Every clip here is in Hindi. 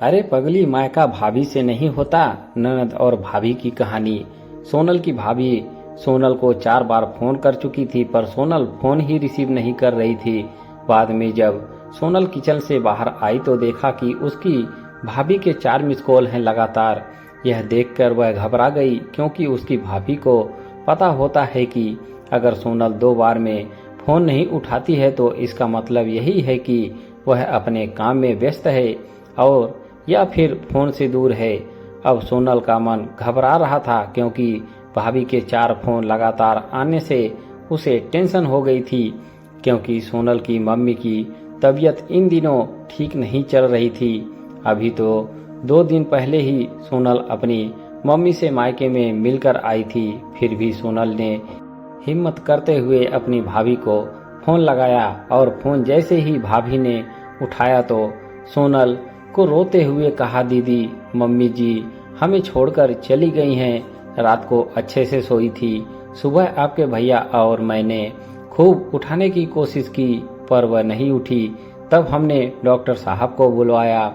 अरे पगली, मायका भाभी से नहीं होता। ननद और भाभी की कहानी। सोनल की भाभी सोनल को 4 बार फोन कर चुकी थी, पर सोनल फोन ही रिसीव नहीं कर रही थी। बाद में जब सोनल किचन से बाहर आई तो देखा कि उसकी भाभी के 4 मिस कॉल हैं लगातार। यह देखकर वह घबरा गई, क्योंकि उसकी भाभी को पता होता है कि अगर सोनल 2 बार में फोन नहीं उठाती है तो इसका मतलब यही है कि वह अपने काम में व्यस्त है और या फिर फोन से दूर है। अब सोनल का मन घबरा रहा था, क्योंकि भाभी के 4 फोन लगातार आने से उसे टेंशन हो गई थी, क्योंकि सोनल की मम्मी की तबीयत इन दिनों ठीक नहीं चल रही थी। अभी तो 2 दिन पहले ही सोनल अपनी मम्मी से मायके में मिलकर आई थी। फिर भी सोनल ने हिम्मत करते हुए अपनी भाभी को फोन लगाया, और फोन जैसे ही भाभी ने उठाया तो सोनल को रोते हुए कहा, दीदी, मम्मी जी हमें छोड़कर चली गई हैं। रात को अच्छे से सोई थी। सुबह आपके भैया और मैंने खूब उठाने की कोशिश की, पर वह नहीं उठी। तब हमने डॉक्टर साहब को बुलवाया।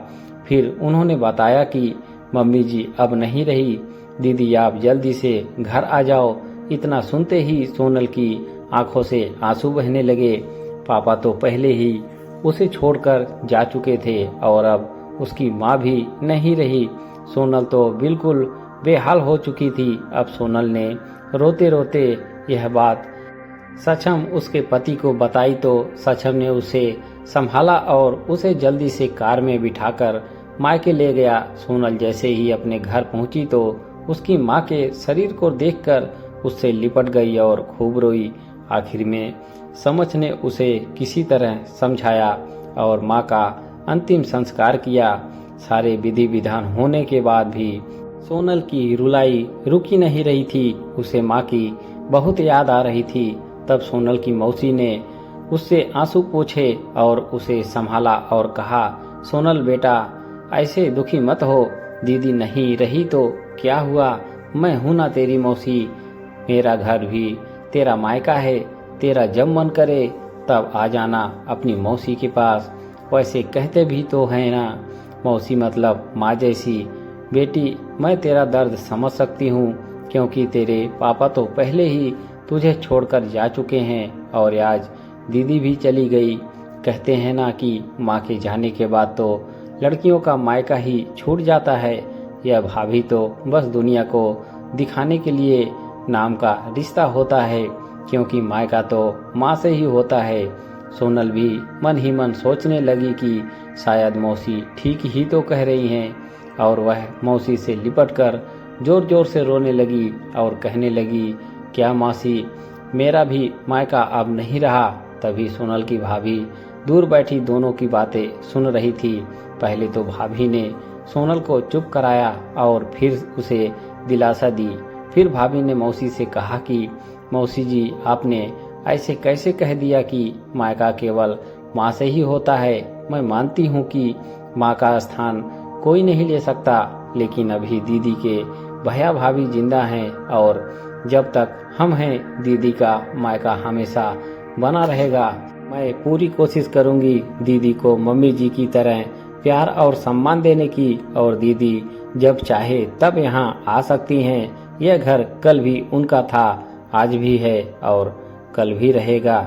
फिर उन्होंने बताया कि मम्मी जी अब नहीं रही। दीदी आप जल्दी से घर आ जाओ। इतना सुनते ही सोनल की आंखों से आंसू बहने लगे। पापा तो पहले ही उसे छोड़कर जा चुके थे और अब उसकी माँ भी नहीं रही। सोनल तो बिल्कुल बेहाल हो चुकी थी। अब सोनल ने रोते रोते यह बात सक्षम उसके पति को बताई तो सक्षम ने उसे संभाला और उसे जल्दी से कार में बिठाकर मायके ले गया। सोनल जैसे ही अपने घर पहुंची तो उसकी माँ के शरीर को देखकर उससे लिपट गई और खूब रोई। आखिर में समझ ने उसे किसी तरह समझाया और माँ का अंतिम संस्कार किया। सारे विधि विधान होने के बाद भी सोनल की रुलाई रुकी नहीं रही थी। उसे माँ की बहुत याद आ रही थी। तब सोनल की मौसी ने उससे आंसू पोंछे और उसे संभाला और कहा, सोनल बेटा ऐसे दुखी मत हो। दीदी नहीं रही तो क्या हुआ, मैं हूं ना तेरी मौसी। मेरा घर भी तेरा मायका है। तेरा जब मन करे तब आ जाना अपनी मौसी के पास। वैसे कहते भी तो है ना, मौसी मतलब माँ जैसी। बेटी मैं तेरा दर्द समझ सकती हूँ, क्योंकि तेरे पापा तो पहले ही तुझे छोड़कर जा चुके हैं और आज दीदी भी चली गई। कहते हैं ना कि माँ के जाने के बाद तो लड़कियों का मायका ही छूट जाता है। यह भाभी तो बस दुनिया को दिखाने के लिए नाम का रिश्ता होता है, क्योंकि मायका तो माँ से ही होता है। सोनल भी मन ही मन सोचने लगी कि शायद मौसी ठीक ही तो कह रही हैं, और वह मौसी से लिपटकर जोर जोर से रोने लगी और कहने लगी, क्या मौसी, मेरा भी मायका अब नहीं रहा। तभी सोनल की भाभी दूर बैठी दोनों की बातें सुन रही थी। पहले तो भाभी ने सोनल को चुप कराया और फिर उसे दिलासा दी। फिर भाभी ने मौसी से कहा कि मौसी जी आपने ऐसे कैसे कह दिया कि मायका केवल माँ से ही होता है। मैं मानती हूँ कि माँ का स्थान कोई नहीं ले सकता, लेकिन अभी दीदी के भैया भाभी जिंदा हैं और जब तक हम हैं दीदी का मायका हमेशा बना रहेगा। मैं पूरी कोशिश करूँगी दीदी को मम्मी जी की तरह प्यार और सम्मान देने की, और दीदी जब चाहे तब यहाँ आ सकती हैं। यह घर कल भी उनका था, आज भी है और कल भी रहेगा।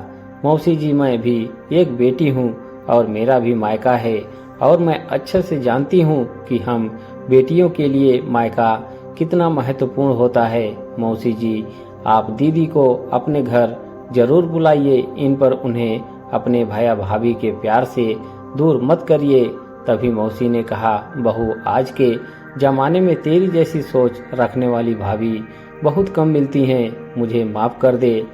मौसी जी मैं भी एक बेटी हूँ और मेरा भी मायका है, और मैं अच्छे से जानती हूँ कि हम बेटियों के लिए मायका कितना महत्वपूर्ण होता है। मौसी जी आप दीदी को अपने घर जरूर बुलाइए, इन पर उन्हें अपने भैया भाभी के प्यार से दूर मत करिए। तभी मौसी ने कहा, बहू आज के जमाने में तेरी जैसी सोच रखने वाली भाभी बहुत कम मिलती हैं। मुझे माफ कर दे,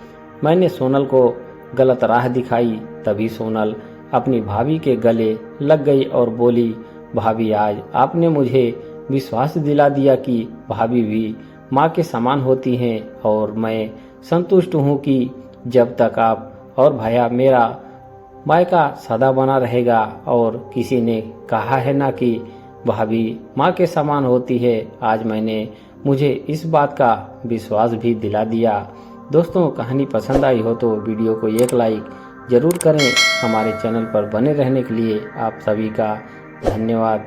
मैंने सोनल को गलत राह दिखाई। तभी सोनल अपनी भाभी के गले लग गई और बोली, भाभी आज आपने मुझे विश्वास दिला दिया कि भाभी भी माँ के समान होती हैं, और मैं संतुष्ट हूँ कि जब तक आप और भैया मेरा मायका सदा बना रहेगा। और किसी ने कहा है ना कि भाभी माँ के समान होती है। आज मुझे इस बात का विश्वास भी दिला दिया। दोस्तों कहानी पसंद आई हो तो वीडियो को एक लाइक जरूर करें। हमारे चैनल पर बने रहने के लिए आप सभी का धन्यवाद।